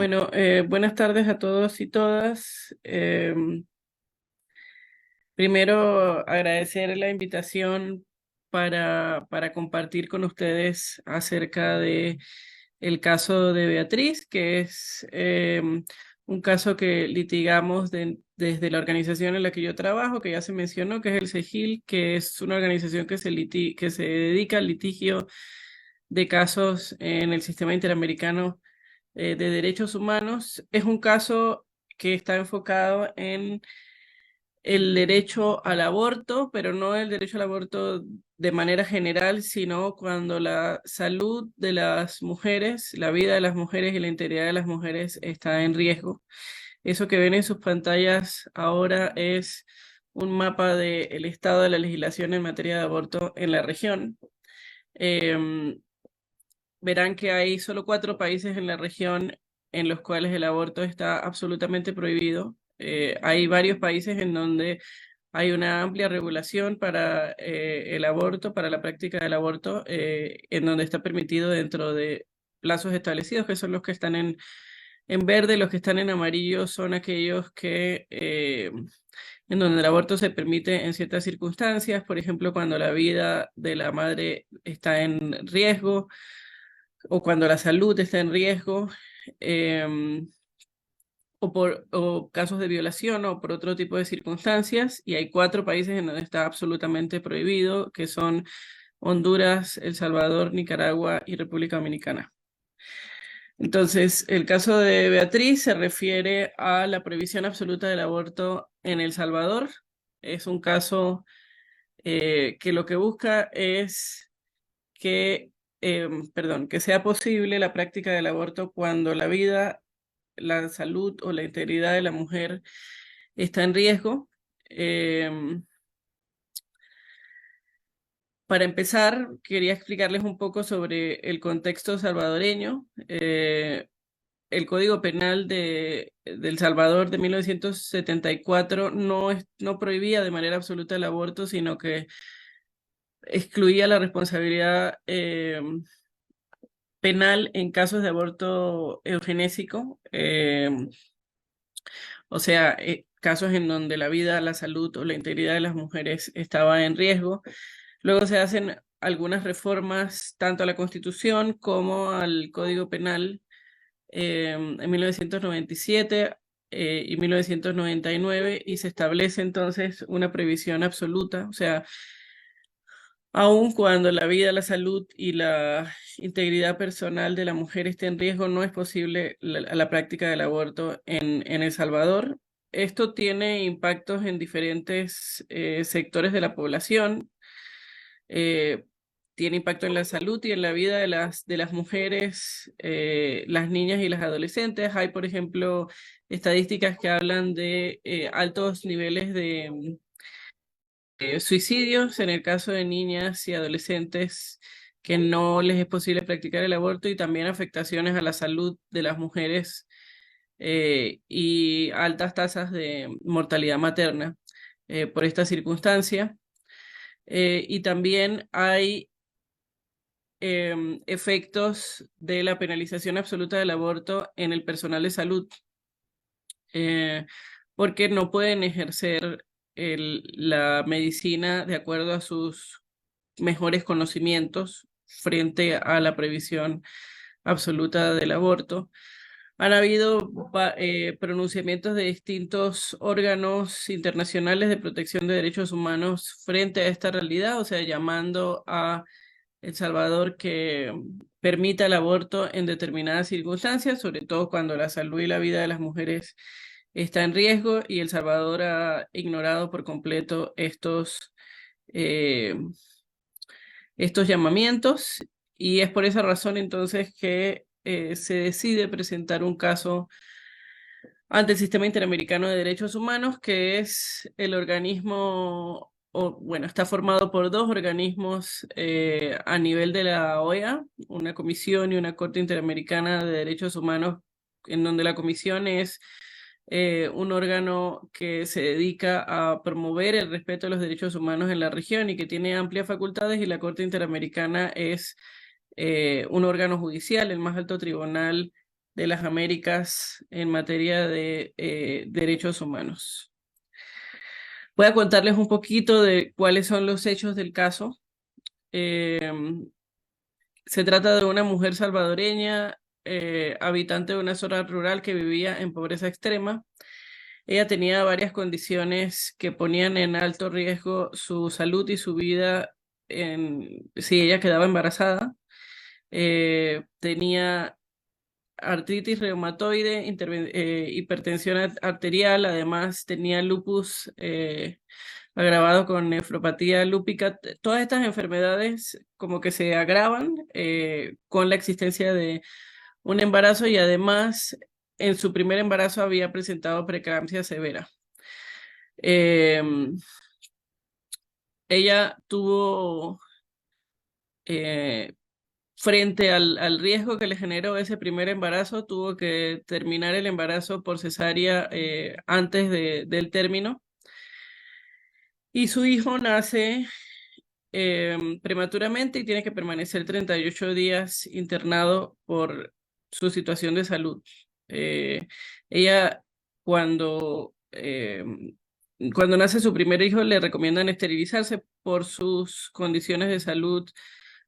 Bueno, buenas tardes a todos y todas. Primero, agradecer la invitación para compartir con ustedes acerca de el caso de Beatriz, que es un caso que litigamos desde la organización en la que yo trabajo, que ya se mencionó, que es el CEGIL, que es una organización que se dedica al litigio de casos en el sistema interamericano de derechos humanos. Es un caso que está enfocado en el derecho al aborto, pero no el derecho al aborto de manera general, sino cuando la salud de las mujeres, la vida de las mujeres y la integridad de las mujeres está en riesgo. Eso que ven en sus pantallas ahora es un mapa del estado de la legislación en materia de aborto en la región. Em, Verán que hay solo 4 países en la región en los cuales el aborto está absolutamente prohibido. Hay varios países en donde hay una amplia regulación para el aborto, para la práctica del aborto, en donde está permitido dentro de plazos establecidos, que son los que están en verde. Los que están en amarillo son aquellos en donde el aborto se permite en ciertas circunstancias, por ejemplo, cuando la vida de la madre está en riesgo o cuando la salud está en riesgo, em, o casos de violación o por otro tipo de circunstancias. Y hay 4 países en donde está absolutamente prohibido, que son Honduras, El Salvador, Nicaragua y República Dominicana. Entonces, el caso de Beatriz se refiere a la prohibición absoluta del aborto en El Salvador. Es un caso que lo que busca es que sea posible la práctica del aborto cuando la vida, la salud o la integridad de la mujer está en riesgo. Em, para empezar, quería explicarles un poco sobre el contexto salvadoreño. El Código Penal de El Salvador de 1974 no prohibía de manera absoluta el aborto, sino que excluía la responsabilidad penal en casos de aborto eugenésico, o sea, casos en donde la vida, la salud o la integridad de las mujeres estaba en riesgo. Luego se hacen algunas reformas tanto a la Constitución como al Código Penal en 1997 y 1999, y se establece entonces una prohibición absoluta, o sea, aun cuando la vida, la salud y la integridad personal de la mujer esté en riesgo, no es posible la práctica del aborto en El Salvador. Esto tiene impactos en diferentes sectores de la población. eh, Tiene impacto en la salud y en la vida de las mujeres, las niñas y las adolescentes. Hay, por ejemplo, estadísticas que hablan de altos niveles de suicidios en el caso de niñas y adolescentes que no les es posible practicar el aborto, y también afectaciones a la salud de las mujeres y altas tasas de mortalidad materna por esta circunstancia. Y también hay efectos de la penalización absoluta del aborto en el personal de salud, eh, porque no pueden ejercer la medicina de acuerdo a sus mejores conocimientos frente a la prohibición absoluta del aborto. Han habido pronunciamientos de distintos órganos internacionales de protección de derechos humanos frente a esta realidad, o sea, llamando a El Salvador que permita el aborto en determinadas circunstancias, sobre todo cuando la salud y la vida de las mujeres está en riesgo, y El Salvador ha ignorado por completo eh, estos llamamientos, y es por esa razón entonces que se decide presentar un caso ante el Sistema Interamericano de Derechos Humanos, que es el organismo, o bueno, está formado por 2 organismos a nivel de la OEA, una comisión y una Corte Interamericana de Derechos Humanos, en donde la comisión es un órgano que se dedica a promover el respeto a los derechos humanos en la región y que tiene amplias facultades, y la Corte Interamericana es un órgano judicial, el más alto tribunal de las Américas en materia de derechos humanos. Voy a contarles un poquito de cuáles son los hechos del caso. Eh, Se trata de una mujer salvadoreña, habitante de una zona rural que vivía en pobreza extrema. Ella tenía varias condiciones que ponían en alto riesgo su salud y su vida si ella quedaba embarazada. Tenía artritis reumatoide, hipertensión arterial, además tenía lupus agravado con nefropatía lúpica. Todas estas enfermedades como que se agravan con la existencia de un embarazo y además en su primer embarazo había presentado preeclampsia severa. Eh, Ella tuvo, frente al riesgo que le generó ese primer embarazo, tuvo que terminar el embarazo por cesárea antes del término. Y su hijo nace prematuramente y tiene que permanecer 38 días internado por su situación de salud. Ella, cuando, cuando nace su primer hijo, le recomiendan esterilizarse por sus condiciones de salud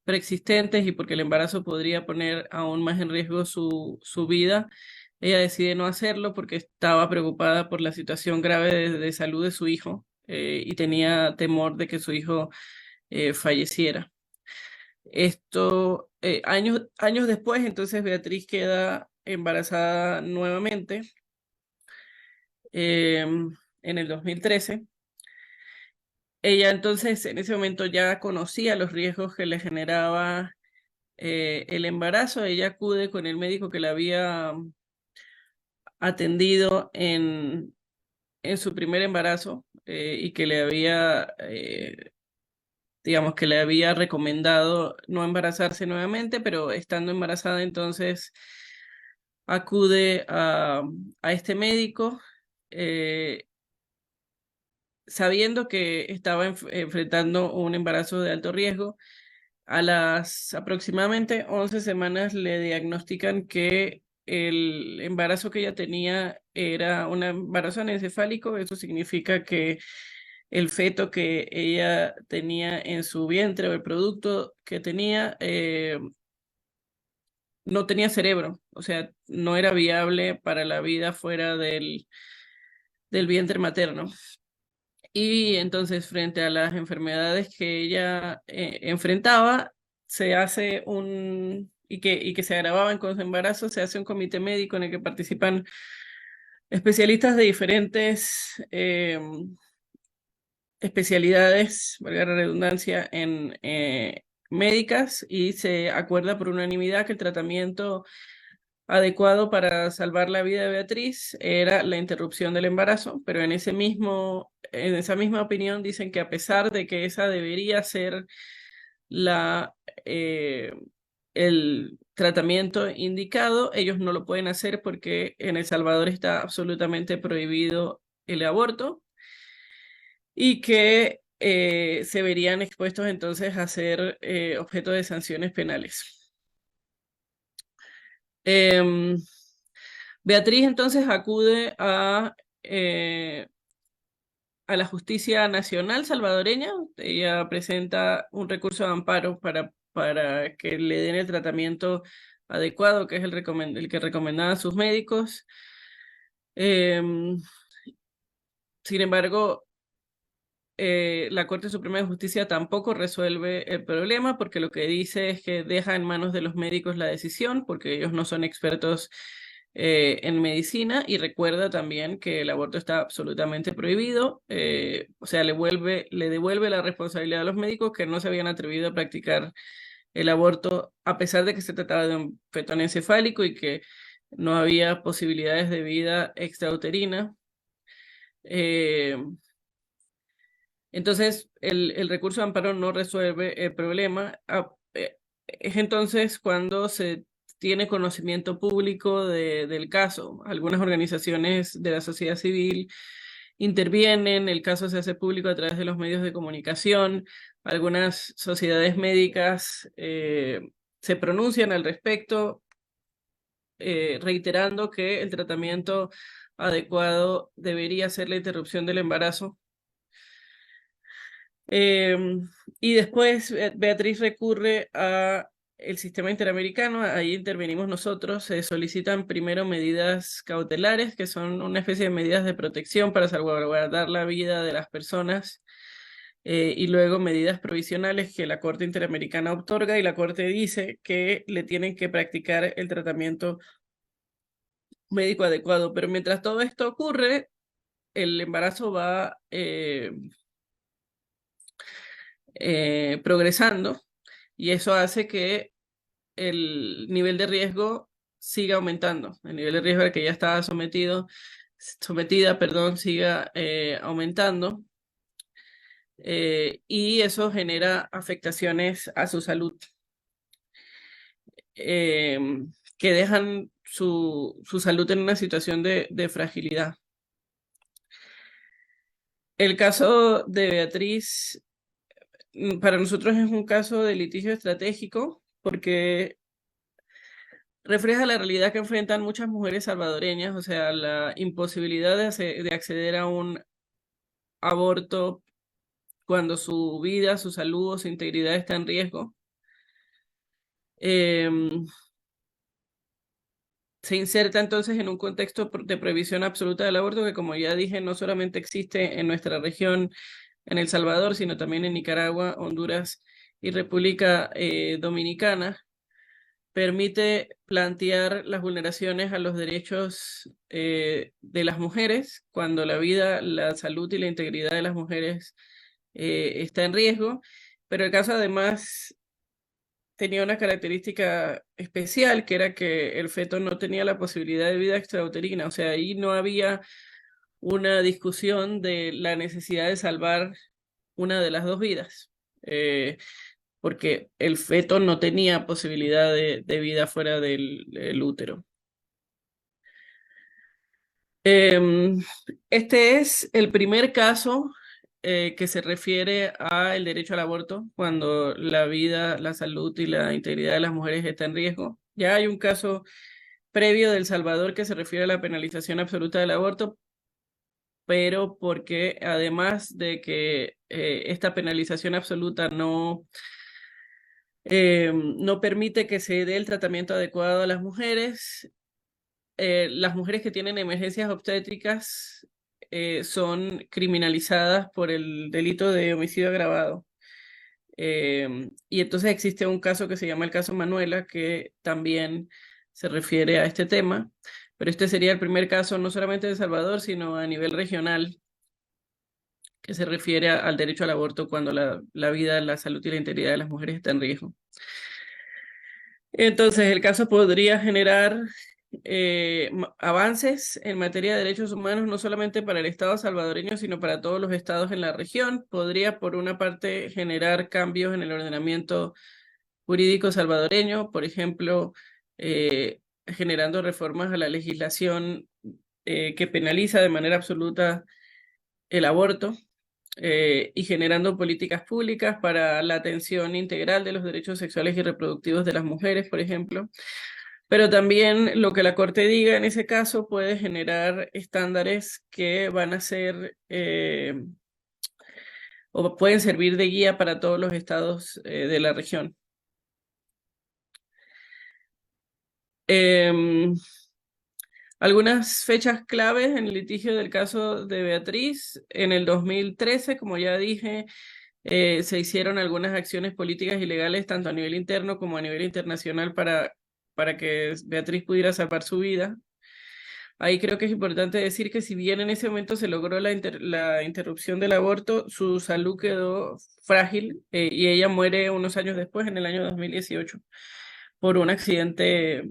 preexistentes y porque el embarazo podría poner aún más en riesgo su vida. Ella decide no hacerlo porque estaba preocupada por la situación grave de salud de su hijo y tenía temor de que su hijo falleciera. Años después, entonces Beatriz queda embarazada nuevamente en el 2013. Ella entonces en ese momento ya conocía los riesgos que le generaba el embarazo. Ella acude con el médico que la había atendido en su primer embarazo y que le había digamos que le había recomendado no embarazarse nuevamente, pero estando embarazada entonces acude a este médico eh, sabiendo que estaba enfrentando un embarazo de alto riesgo. A las aproximadamente 11 semanas le diagnostican que el embarazo que ella tenía era un embarazo anencefálico. Eso significa que el feto que ella tenía en su vientre o el producto que tenía no tenía cerebro, o sea, no era viable para la vida fuera del vientre materno. Y entonces, frente a las enfermedades que ella enfrentaba, se hace y que se agravaban con su embarazo, se hace un comité médico en el que participan especialistas de diferentes especialidades, valga la redundancia, en médicas y se acuerda por unanimidad que el tratamiento adecuado para salvar la vida de Beatriz era la interrupción del embarazo, pero en esa misma opinión dicen que a pesar de que esa debería ser la, eh, el tratamiento indicado, ellos no lo pueden hacer porque en El Salvador está absolutamente prohibido el aborto y que se verían expuestos entonces a ser objeto de sanciones penales. Em, Beatriz entonces acude a la justicia nacional salvadoreña. Ella presenta un recurso de amparo para que le den el tratamiento adecuado, que es el que recomendaban sus médicos. Em, Sin embargo, la Corte Suprema de Justicia tampoco resuelve el problema porque lo que dice es que deja en manos de los médicos la decisión porque ellos no son expertos en medicina y recuerda también que el aborto está absolutamente prohibido, o sea, le devuelve la responsabilidad a los médicos que no se habían atrevido a practicar el aborto a pesar de que se trataba de un feto encefálico y que no había posibilidades de vida extrauterina. Eh, entonces, el recurso de amparo no resuelve el problema. Es entonces cuando se tiene conocimiento público del caso. Algunas organizaciones de la sociedad civil intervienen, el caso se hace público a través de los medios de comunicación, algunas sociedades médicas se pronuncian al respecto. reiterando que el tratamiento adecuado debería ser la interrupción del embarazo. Y después Beatriz recurre a el sistema interamericano, ahí intervenimos nosotros, se solicitan primero medidas cautelares, que son una especie de medidas de protección para salvaguardar la vida de las personas, y luego medidas provisionales que la Corte Interamericana otorga y la Corte dice que le tienen que practicar el tratamiento médico adecuado. Pero mientras todo esto ocurre, el embarazo va progresando y eso hace que el nivel de riesgo siga aumentando. El nivel de riesgo al que ya estaba sometida, perdón, siga aumentando, y eso genera afectaciones a su salud, eh, que dejan su salud en una situación de fragilidad. El caso de Beatriz para nosotros es un caso de litigio estratégico porque refleja la realidad que enfrentan muchas mujeres salvadoreñas, o sea, la imposibilidad de acceder a un aborto cuando su vida, su salud o su integridad está en riesgo. Se inserta entonces en un contexto de prohibición absoluta del aborto que, como ya dije, no solamente existe en nuestra región, en El Salvador, sino también en Nicaragua, Honduras y República Dominicana. Permite plantear las vulneraciones a los derechos de las mujeres cuando la vida, la salud y la integridad de las mujeres está en riesgo, pero el caso además tenía una característica especial, que era que el feto no tenía la posibilidad de vida extrauterina, o sea, ahí no había una discusión de la necesidad de salvar una de las dos vidas. Porque el feto no tenía posibilidad de vida fuera del útero. Este es el primer caso que se refiere al derecho al aborto cuando la vida, la salud y la integridad de las mujeres está en riesgo. Ya hay un caso previo de El Salvador que se refiere a la penalización absoluta del aborto, pero porque además de que esta penalización absoluta no permite que se dé el tratamiento adecuado a las mujeres que tienen emergencias obstétricas son criminalizadas por el delito de homicidio agravado. Y entonces existe un caso que se llama el caso Manuela, que también se refiere a este tema, pero este sería el primer caso no solamente de El Salvador, sino a nivel regional, que se refiere al derecho al aborto cuando la vida, la salud y la integridad de las mujeres está en riesgo. Entonces, el caso podría generar avances en materia de derechos humanos, no solamente para el Estado salvadoreño, sino para todos los estados en la región. Podría, por una parte, generar cambios en el ordenamiento jurídico salvadoreño, por ejemplo, generando reformas a la legislación que penaliza de manera absoluta el aborto. Y generando políticas públicas para la atención integral de los derechos sexuales y reproductivos de las mujeres, por ejemplo. Pero también lo que la Corte diga en ese caso puede generar estándares que van a ser o pueden servir de guía para todos los estados de la región. Algunas fechas claves en el litigio del caso de Beatriz. En el 2013, como ya dije, se hicieron algunas acciones políticas y legales, tanto a nivel interno como a nivel internacional, para que Beatriz pudiera salvar su vida. Ahí creo que es importante decir que si bien en ese momento se logró la interrupción del aborto, su salud quedó frágil y ella muere unos años después, en el año 2018, por un accidente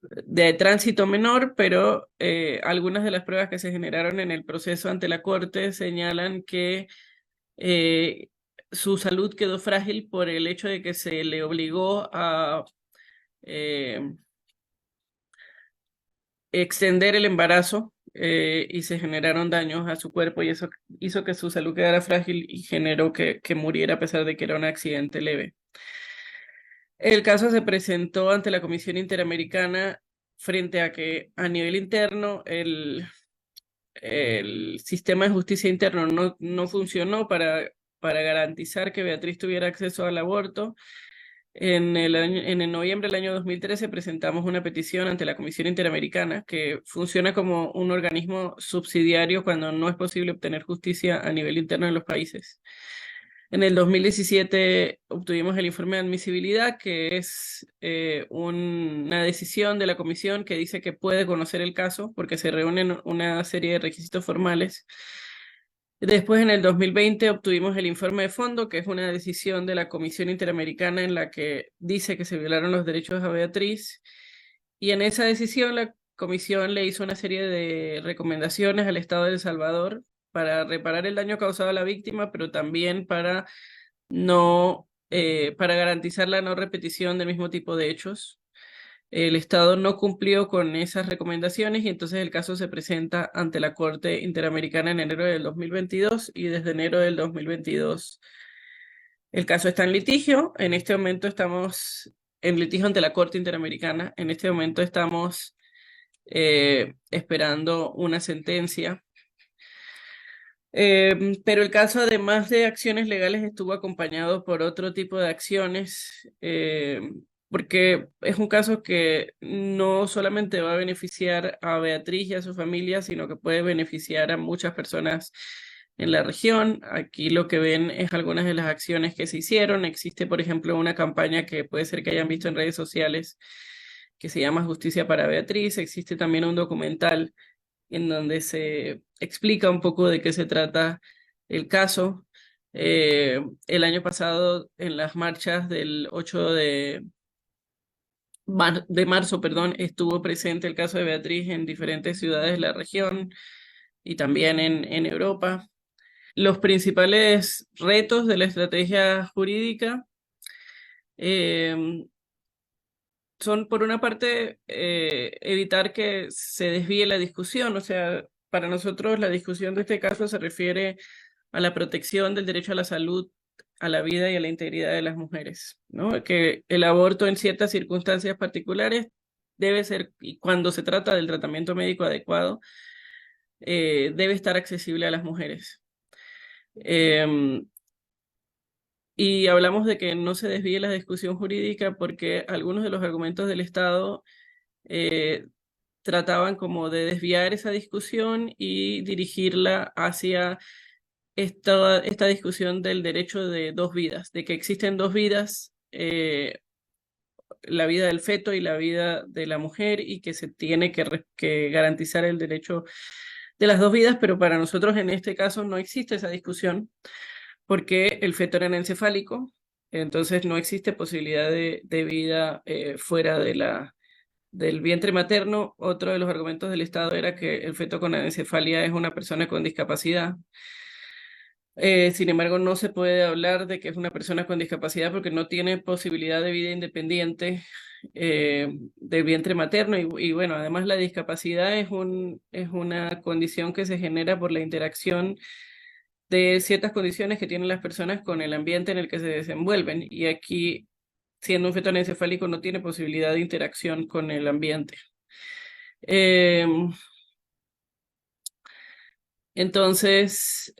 de tránsito menor, pero algunas de las pruebas que se generaron en el proceso ante la Corte señalan que su salud quedó frágil por el hecho de que se le obligó a extender el embarazo y se generaron daños a su cuerpo y eso hizo que su salud quedara frágil y generó que muriera a pesar de que era un accidente leve. El caso se presentó ante la Comisión Interamericana frente a que a nivel interno el sistema de justicia interno no funcionó para garantizar que Beatriz tuviera acceso al aborto. En el noviembre del año 2013 presentamos una petición ante la Comisión Interamericana que funciona como un organismo subsidiario cuando no es posible obtener justicia a nivel interno de los países. En el 2017 obtuvimos el informe de admisibilidad, que es una decisión de la comisión que dice que puede conocer el caso porque se reúnen una serie de requisitos formales. Después, en el 2020, obtuvimos el informe de fondo, que es una decisión de la Comisión Interamericana en la que dice que se violaron los derechos a Beatriz. Y en esa decisión, la Comisión le hizo una serie de recomendaciones al Estado de El Salvador para reparar el daño causado a la víctima, pero también para garantizar la no repetición del mismo tipo de hechos. El Estado no cumplió con esas recomendaciones y entonces el caso se presenta ante la Corte Interamericana en enero del 2022 y desde enero del 2022 el caso está en litigio. En este momento estamos en litigio ante la Corte Interamericana. En este momento estamos esperando una sentencia. Pero el caso, además de acciones legales, estuvo acompañado por otro tipo de acciones, porque es un caso que no solamente va a beneficiar a Beatriz y a su familia, sino que puede beneficiar a muchas personas en la región. Aquí lo que ven es algunas de las acciones que se hicieron. Existe, por ejemplo, una campaña que puede ser que hayan visto en redes sociales que se llama Justicia para Beatriz. Existe también un documental en donde se explica un poco de qué se trata el caso. El año pasado, en las marchas del 8 de marzo, perdón, estuvo presente el caso de Beatriz en diferentes ciudades de la región y también en Europa. Los principales retos de la estrategia jurídica eh, son, por una parte, evitar que se desvíe la discusión. O sea, para nosotros la discusión de este caso se refiere a la protección del derecho a la salud, a la vida y a la integridad de las mujeres, ¿no? Que el aborto en ciertas circunstancias particulares debe ser, y cuando se trata del tratamiento médico adecuado, debe estar accesible a las mujeres. Y hablamos de que no se desvíe la discusión jurídica porque algunos de los argumentos del Estado eh, trataban como de desviar esa discusión y dirigirla hacia esta discusión del derecho de dos vidas, de que existen dos vidas, la vida del feto y la vida de la mujer, y que se tiene que garantizar el derecho de las dos vidas, pero para nosotros en este caso no existe esa discusión porque el feto era encefálico, entonces no existe posibilidad de vida fuera del vientre materno. Otro de los argumentos del Estado era que el feto con anencefalia es una persona con discapacidad. Sin embargo, no se puede hablar de que es una persona con discapacidad porque no tiene posibilidad de vida independiente del vientre materno. Y bueno, además la discapacidad es una condición que se genera por la interacción de ciertas condiciones que tienen las personas con el ambiente en el que se desenvuelven. Y aquí, siendo un feto anencefálico, no tiene posibilidad de interacción con el ambiente. Eh, entonces,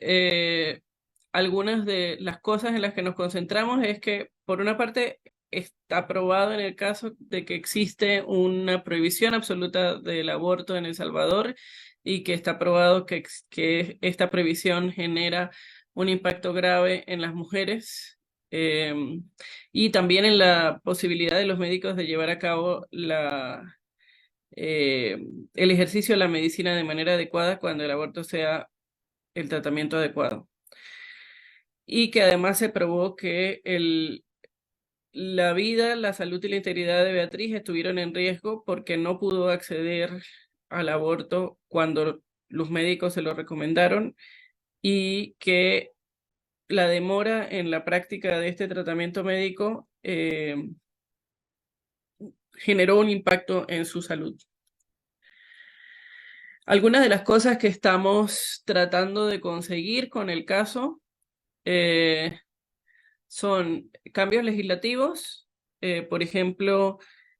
algunas de las cosas en las que nos concentramos es que, por una parte, está probado en el caso de que existe una prohibición absoluta del aborto en El Salvador y que está probado que esta prohibición genera un impacto grave en las mujeres, eh, y también en la posibilidad de los médicos de llevar a cabo eh, el ejercicio de la medicina de manera adecuada cuando el aborto sea el tratamiento adecuado. Y que además se probó que la vida, la salud y la integridad de Beatriz estuvieron en riesgo porque no pudo acceder al aborto cuando los médicos se lo recomendaron, y que la demora en la práctica de este tratamiento médico generó un impacto en su salud. Algunas de las cosas que estamos tratando de conseguir con el caso son cambios legislativos por ejemplo,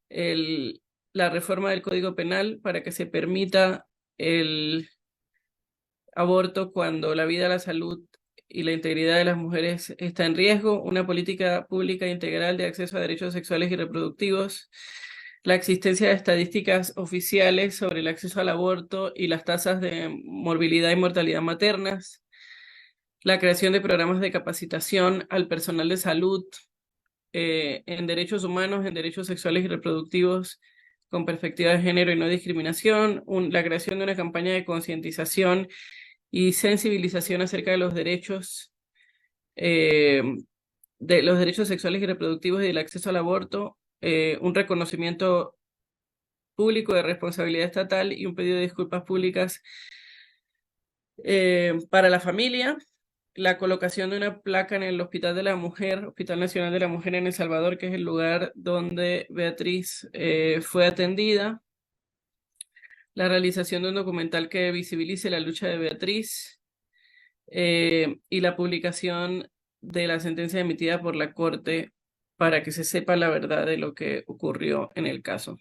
la reforma del Código Penal para que se permita el aborto cuando la vida, la salud y la integridad de las mujeres está en riesgo, una política pública integral de acceso a derechos sexuales y reproductivos, la existencia de estadísticas oficiales sobre el acceso al aborto y las tasas de morbilidad y mortalidad maternas, la creación de programas de capacitación al personal de salud en derechos humanos, en derechos sexuales y reproductivos con perspectiva de género y no discriminación, la creación de una campaña de concientización y sensibilización acerca eh, de los derechos sexuales y reproductivos y del acceso al aborto, un reconocimiento público de responsabilidad estatal y un pedido de disculpas públicas para la familia, la colocación de una placa en el Hospital de la Mujer, Hospital Nacional de la Mujer en El Salvador, que es el lugar donde Beatriz fue atendida, la realización de un documental que visibilice la lucha de Beatriz y la publicación de la sentencia emitida por la Corte para que se sepa la verdad de lo que ocurrió en el caso.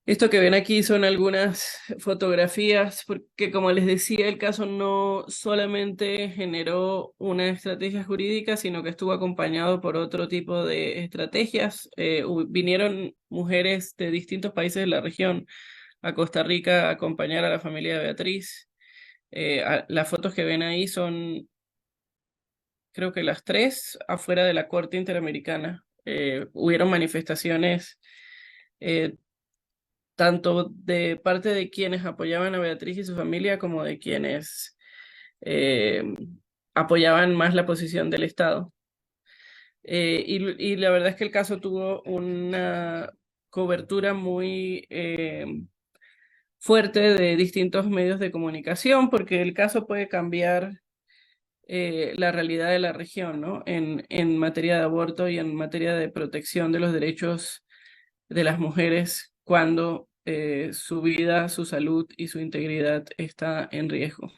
Esto que ven aquí son algunas fotografías, porque como les decía, el caso no solamente generó una estrategia jurídica, sino que estuvo acompañado por otro tipo de estrategias. Vinieron mujeres de distintos países de la región a Costa Rica a acompañar a la familia de Beatriz. Las fotos que ven ahí son, creo que las tres, afuera de la Corte Interamericana. Hubieron manifestaciones tanto de parte de quienes apoyaban a Beatriz y su familia como de quienes eh, apoyaban más la posición del Estado. Y la verdad es que el caso tuvo una cobertura muy fuerte de distintos medios de comunicación, porque el caso puede cambiar la realidad de la región, ¿no? En materia de aborto y en materia de protección de los derechos de las mujeres cuando su vida, su salud y su integridad está en riesgo.